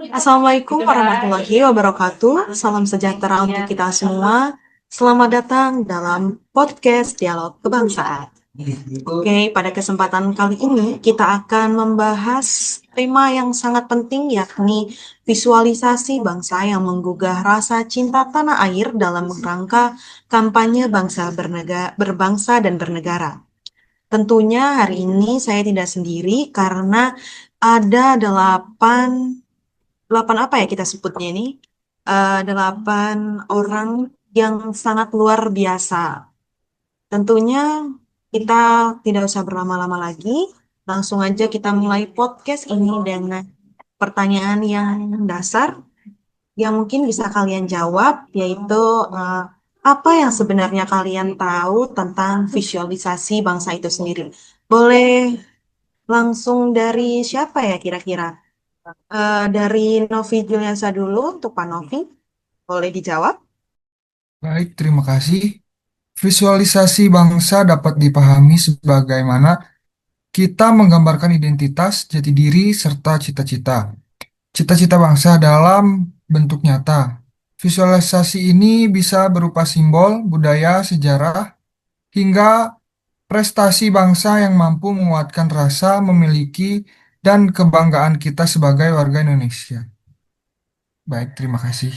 Assalamualaikum warahmatullahi wabarakatuh. Salam sejahtera untuk kita semua. Selamat datang dalam podcast Dialog Kebangsaan. Oke, pada kesempatan kali ini kita akan membahas tema yang sangat penting, yakni visualisasi bangsa yang menggugah rasa cinta tanah air dalam rangka kampanye berbangsa dan bernegara. Tentunya hari ini saya tidak sendiri karena ada delapan apa ya kita sebutnya ini? Delapan orang yang sangat luar biasa. Tentunya kita tidak usah berlama-lama lagi. Langsung aja kita mulai podcast ini dengan pertanyaan yang dasar yang mungkin bisa kalian jawab, yaitu eh, apa yang sebenarnya kalian tahu tentang visualisasi bangsa itu sendiri. Boleh langsung dari siapa ya kira-kira? Dari Novi Juliansa dulu untuk Pak Novi. Boleh dijawab? Baik, terima kasih. Visualisasi bangsa dapat dipahami sebagaimana kita menggambarkan identitas, jati diri, serta cita-cita. Cita-cita bangsa dalam bentuk nyata. Visualisasi ini bisa berupa simbol, budaya, sejarah, hingga prestasi bangsa yang mampu menguatkan rasa memiliki dan kebanggaan kita sebagai warga Indonesia. Baik, terima kasih.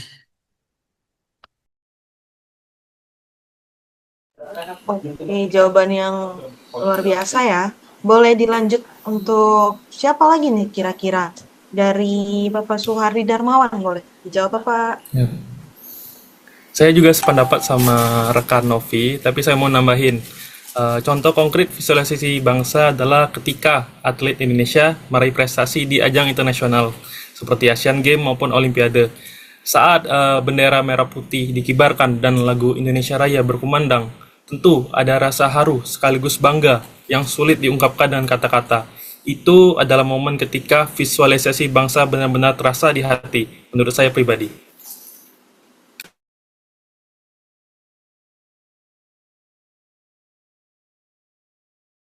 Oke, jawaban yang luar biasa ya. Boleh dilanjut untuk siapa lagi nih kira-kira? Dari Bapak Suhardi Darmawan boleh dijawab Bapak. Ya. Saya juga sependapat sama rekan Novi, tapi saya mau nambahin. Contoh konkret visualisasi bangsa adalah ketika atlet Indonesia meraih prestasi di ajang internasional seperti Asian Games maupun Olimpiade. Saat bendera merah putih dikibarkan dan lagu Indonesia Raya berkumandang, tentu ada rasa haru sekaligus bangga yang sulit diungkapkan dengan kata-kata. Itu adalah momen ketika visualisasi bangsa benar-benar terasa di hati, menurut saya pribadi.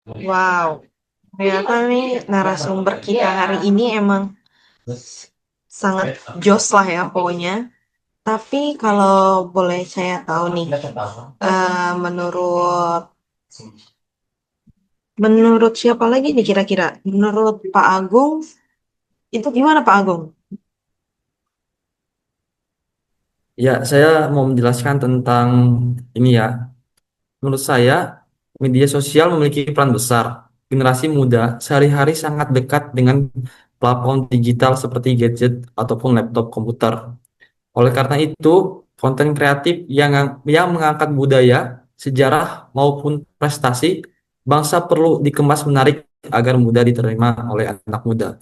Wow, ternyata nih narasumber kita hari ini emang sangat jos lah ya pokoknya. Tapi kalau boleh saya tahu nih, menurut menurut siapa lagi nih kira-kira? Menurut Pak Agung, itu gimana Pak Agung? Ya, saya mau menjelaskan tentang ini ya. Menurut saya, media sosial memiliki peran besar. Generasi muda sehari-hari sangat dekat dengan platform digital seperti gadget ataupun laptop komputer. Oleh karena itu, konten kreatif yang mengangkat budaya, sejarah maupun prestasi bangsa perlu dikemas menarik agar mudah diterima oleh anak muda.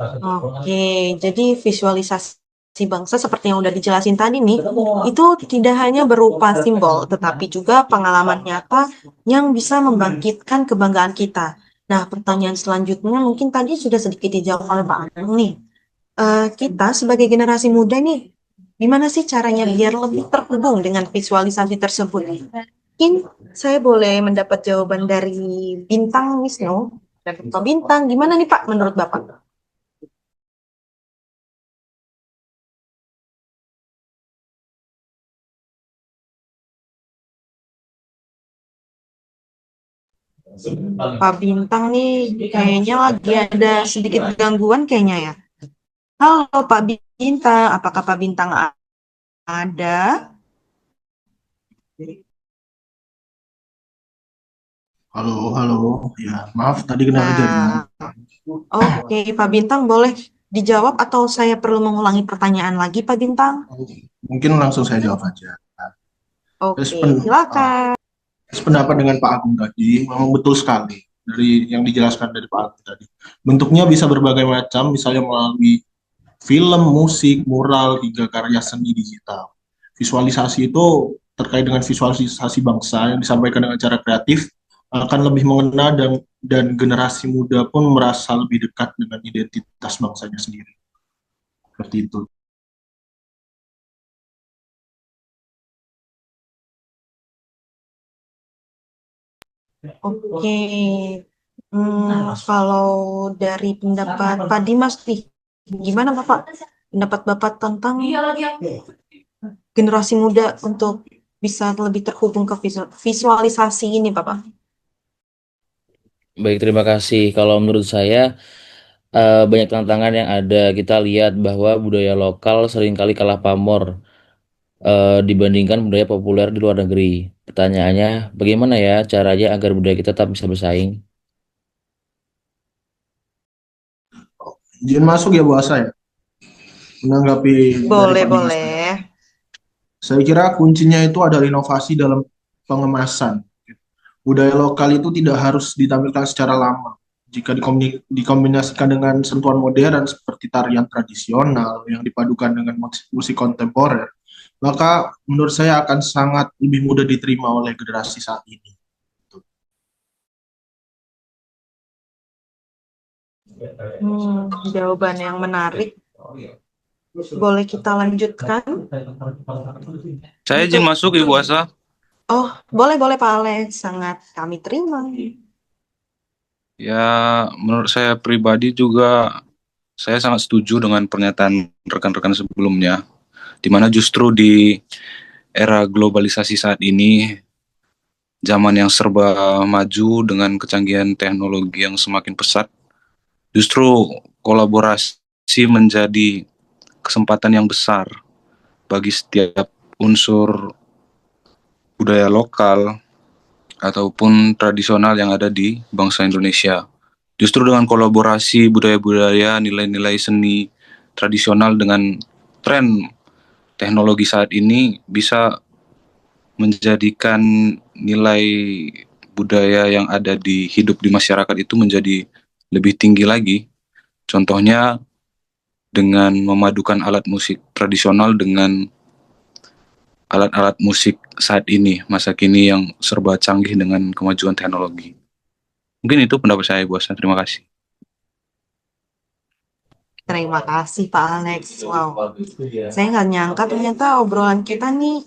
Oke, jadi visualisasi bangsa seperti yang udah dijelasin tadi nih, itu tidak hanya berupa simbol, tetapi juga pengalaman nyata yang bisa membangkitkan kebanggaan kita. Nah, pertanyaan selanjutnya mungkin tadi sudah sedikit dijawab oleh Pak Anang nih. Kita sebagai generasi muda nih, gimana sih caranya biar lebih terhubung dengan visualisasi tersebut? Mungkin saya boleh mendapat jawaban dari Bintang Wisnu. Dan Pak Bintang, gimana nih Pak menurut Bapak? Pak Bintang nih kayaknya lagi ada sedikit gangguan kayaknya ya. Halo Pak Bintang, apakah Pak Bintang ada? Halo, halo. Ya, maaf tadi kendala jaringan. Nah, oke Pak Bintang boleh dijawab atau saya perlu mengulangi pertanyaan lagi Pak Bintang? Mungkin langsung saya jawab aja. Saya Oke, silakan. sependapat dengan Pak Agung tadi, memang betul sekali dari yang dijelaskan dari Pak Agung tadi. Bentuknya bisa berbagai macam, misalnya melalui film, musik, mural, hingga karya seni digital. Visualisasi itu terkait dengan visualisasi bangsa yang disampaikan dengan cara kreatif akan lebih mengena dan generasi muda pun merasa lebih dekat dengan identitas bangsanya sendiri. Seperti itu. Oke, Kalau dari pendapat Pak Dimas nih, gimana Bapak? Pendapat Bapak tentang generasi muda untuk bisa lebih terhubung ke visualisasi ini, Bapak? Baik, terima kasih. Kalau menurut saya, banyak tantangan yang ada. Kita lihat bahwa budaya lokal seringkali kalah pamor dibandingkan budaya populer di luar negeri. Pertanyaannya, bagaimana ya caranya agar budaya kita tetap bisa bersaing? Izin masuk ya Bu Asa ya, menanggapi dari Boleh, Pak Dimas tadi. boleh. Saya kira kuncinya itu adalah inovasi dalam pengemasan. Budaya lokal itu tidak harus ditampilkan secara lama. Jika dikombinasikan dengan sentuhan modern seperti tarian tradisional yang dipadukan dengan musik kontemporer, maka menurut saya akan sangat lebih mudah diterima oleh generasi saat ini. Jawaban yang menarik. Boleh kita lanjutkan? Saya izin masuk Ibu Asa. Oh, boleh Pak Alex. Sangat kami terima. Ya, menurut saya pribadi juga saya sangat setuju dengan pernyataan rekan-rekan sebelumnya, di mana justru di era globalisasi saat ini, zaman yang serba maju dengan kecanggihan teknologi yang semakin pesat, justru kolaborasi menjadi kesempatan yang besar bagi setiap unsur budaya lokal ataupun tradisional yang ada di bangsa Indonesia. Justru dengan kolaborasi budaya-budaya, nilai-nilai seni tradisional dengan tren teknologi saat ini bisa menjadikan nilai budaya yang ada di hidup di masyarakat itu menjadi lebih tinggi lagi. Contohnya dengan memadukan alat musik tradisional dengan alat-alat musik saat ini, masa kini yang serba canggih dengan kemajuan teknologi. Mungkin itu pendapat saya, Bos. Terima kasih. Terima kasih Pak Alex. Wow, saya nggak nyangka ternyata obrolan kita nih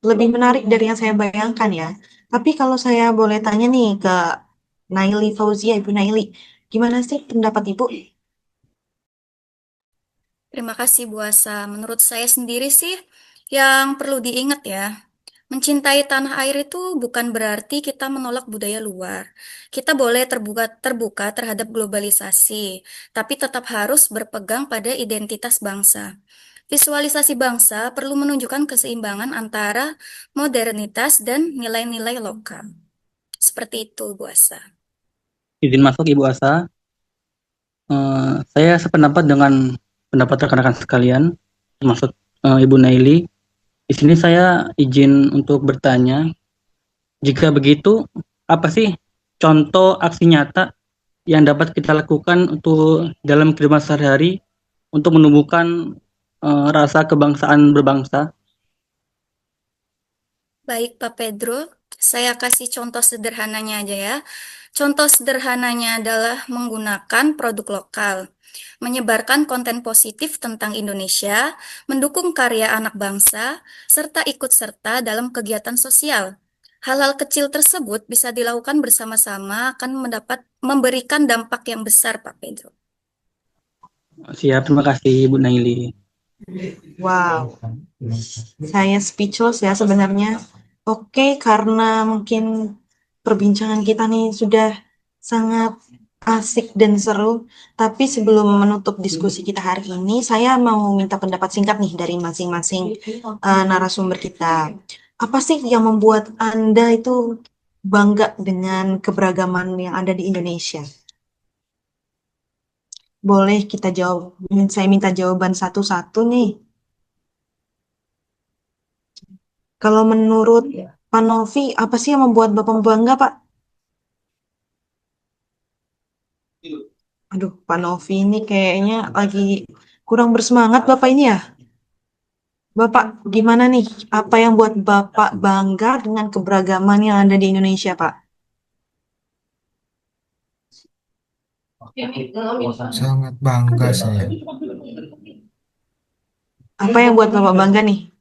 lebih menarik dari yang saya bayangkan ya. Tapi kalau saya boleh tanya nih ke Naili Fauzia, Ibu Naili, gimana sih pendapat Ibu? Terima kasih Bu Asa. Menurut saya sendiri sih, yang perlu diingat ya, mencintai tanah air itu bukan berarti kita menolak budaya luar. Kita boleh terbuka terhadap globalisasi, tapi tetap harus berpegang pada identitas bangsa. Visualisasi bangsa perlu menunjukkan keseimbangan antara modernitas dan nilai-nilai lokal. Seperti itu, Bu Asa. Izin masuk Ibu Asa. Saya sependapat dengan pendapat rekan-rekan sekalian, termasuk Ibu Naili. Di sini saya izin untuk bertanya, jika begitu, apa sih contoh aksi nyata yang dapat kita lakukan untuk dalam kehidupan sehari-hari untuk menumbuhkan rasa kebangsaan berbangsa? Baik, Pak Pedro, saya kasih contoh sederhananya aja ya. Contoh sederhananya adalah menggunakan produk lokal, menyebarkan konten positif tentang Indonesia, mendukung karya anak bangsa, serta ikut serta dalam kegiatan sosial. Hal-hal kecil tersebut bisa dilakukan bersama-sama akan memberikan dampak yang besar, Pak Pedro. Siap, terima kasih Ibu Naili. Wow, saya speechless ya sebenarnya. Oke, karena mungkin perbincangan kita nih sudah sangat asik dan seru. Tapi sebelum menutup diskusi kita hari ini, saya mau minta pendapat singkat nih dari masing-masing narasumber kita. Apa sih yang membuat Anda itu bangga dengan keberagaman yang ada di Indonesia? Boleh kita jawab. Saya minta jawaban satu-satu nih. Kalau menurut Pak Novi, apa sih yang membuat Bapak bangga, Pak? Aduh, Pak Novi ini kayaknya lagi kurang bersemangat Bapak ini ya. Bapak, gimana nih? Apa yang buat Bapak bangga dengan keberagaman yang ada di Indonesia, Pak? Sangat bangga saya. Apa yang buat Bapak bangga nih?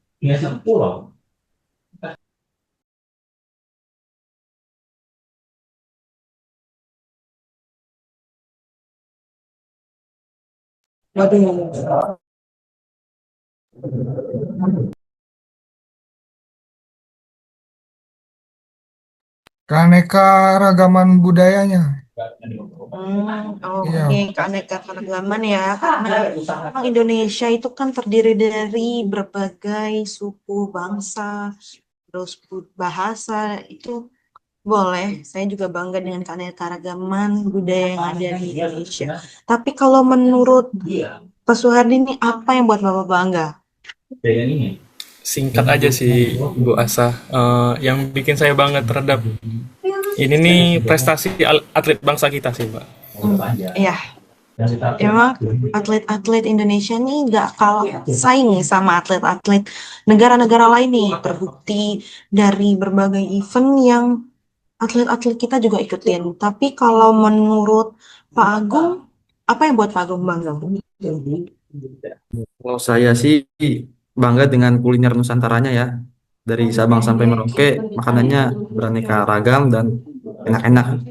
Waduh. Keanekaragaman budayanya. Oke, Iya, keanekaragaman ya, karena memang Indonesia itu kan terdiri dari berbagai suku, bangsa, terus bahasa itu boleh. Saya juga bangga dengan keanekaragaman budaya yang ada di Indonesia. Tapi kalau menurut Pak Suhardi ini apa yang buat Bapak bangga? Singkat aja sih Bu Asa. Yang bikin saya bangga terhadap ini nih prestasi atlet bangsa kita sih Mbak. Iya, emang atlet-atlet Indonesia nih nggak kalah saing sama atlet-atlet negara-negara lain nih. Terbukti dari berbagai event yang atlet-atlet kita juga ikutin. Tapi kalau menurut Pak Agung, apa yang buat Pak Agung bangga? Kalau saya sih bangga dengan kuliner Nusantaranya ya. Dari Sabang sampai Merauke, makanannya beraneka ragam dan enak-enak.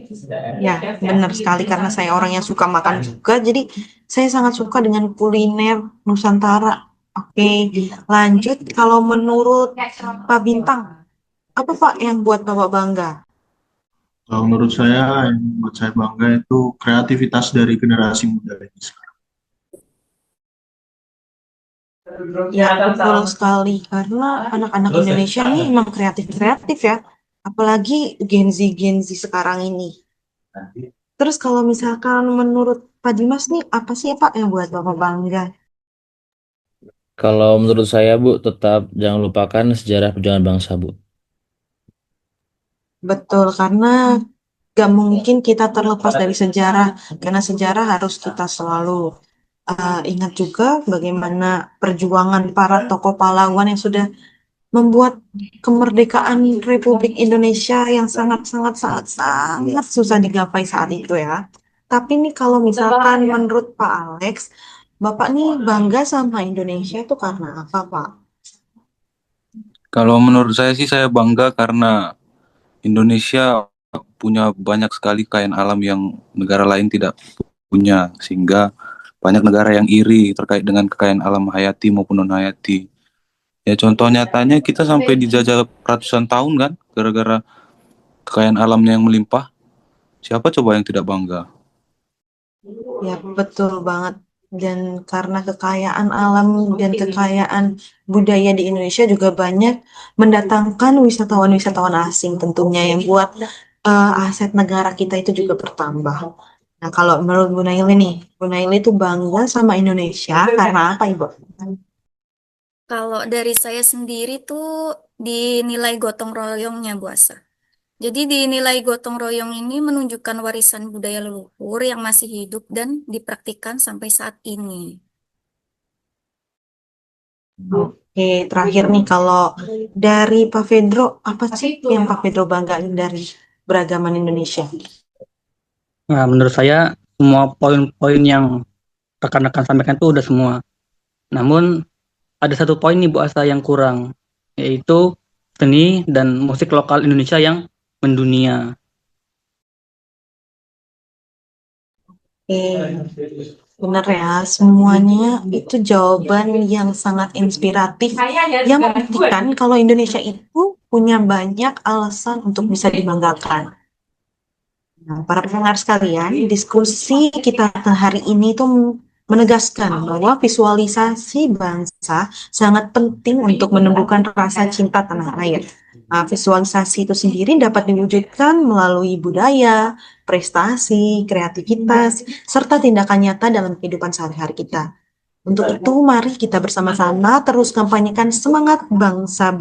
Ya, benar sekali karena saya orang yang suka makan juga. Jadi saya sangat suka dengan kuliner Nusantara. Oke, lanjut. Kalau menurut Pak Bintang, apa Pak yang buat Bapak bangga? Kalau menurut saya, yang buat saya bangga itu kreativitas dari generasi muda ini sekarang. Ya, betul sekali. Karena anak-anak Indonesia nih emang kreatif-kreatif ya. Apalagi Gen Z sekarang ini. Terus kalau misalkan menurut Pak Dimas nih, apa sih Pak yang buat Bapak bangga? Kalau menurut saya, Bu, tetap jangan lupakan sejarah perjuangan bangsa, Bu. Betul, karena gak mungkin kita terlepas dari sejarah. Karena sejarah harus kita selalu ingat juga bagaimana perjuangan para tokoh pahlawan yang sudah membuat kemerdekaan Republik Indonesia yang sangat susah digapai saat itu ya. Tapi nih kalau misalkan menurut Pak Alex, Bapak nih bangga sama Indonesia itu karena apa, Pak? Kalau menurut saya sih saya bangga karena Indonesia punya banyak sekali kekayaan alam yang negara lain tidak punya, sehingga banyak negara yang iri terkait dengan kekayaan alam hayati maupun non hayati. Ya contoh nyatanya kita sampai dijajah ratusan tahun kan gara-gara kekayaan alamnya yang melimpah. Siapa coba yang tidak bangga? Ya, betul banget. Dan karena kekayaan alam dan kekayaan budaya di Indonesia juga banyak mendatangkan wisatawan-wisatawan asing tentunya yang buat aset negara kita itu juga bertambah. Nah, kalau menurut Bu Naili nih, Bu Naili itu bangga sama Indonesia karena apa, Ibu? Kalau dari saya sendiri tuh dinilai gotong royongnya Bu Asa. Jadi dinilai gotong royong ini menunjukkan warisan budaya leluhur yang masih hidup dan dipraktikkan sampai saat ini. Oke, terakhir nih kalau dari Pak Pedro, apa sih yang Pak Pedro banggain dari beragaman Indonesia? Nah, menurut saya semua poin-poin yang rekan-rekan sampaikan itu udah semua. Namun ada satu poin nih Bu Asa yang kurang, yaitu seni dan musik lokal Indonesia yang mendunia. Benar ya, semuanya itu jawaban yang sangat inspiratif yang membuktikan kalau Indonesia itu punya banyak alasan untuk bisa dibanggakan. Nah, para pendengar sekalian, diskusi kita hari ini itu menegaskan bahwa visualisasi bangsa sangat penting untuk menumbuhkan rasa cinta tanah air. Nah, visualisasi itu sendiri dapat diwujudkan melalui budaya, prestasi, kreativitas, serta tindakan nyata dalam kehidupan sehari-hari kita. Untuk itu, mari kita bersama-sama terus kampanyekan semangat bangsa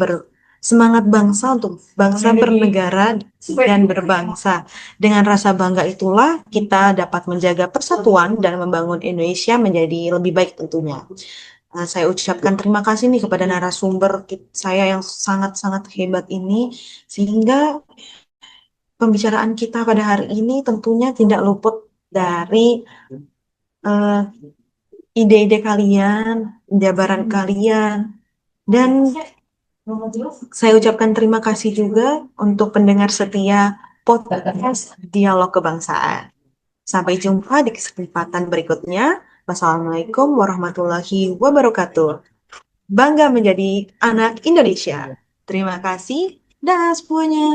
untuk bangsa bernegara dan berbangsa. Dengan rasa bangga itulah kita dapat menjaga persatuan dan membangun Indonesia menjadi lebih baik tentunya. Saya ucapkan terima kasih nih kepada narasumber saya yang sangat-sangat hebat ini, sehingga pembicaraan kita pada hari ini tentunya tidak luput dari eh, ide-ide kalian, jabaran kalian, dan saya ucapkan terima kasih juga untuk pendengar setia podcast Dialog Kebangsaan. Sampai jumpa di kesempatan berikutnya. Wassalamualaikum warahmatullahi wabarakatuh. Bangga menjadi anak Indonesia. Terima kasih. Dah semuanya.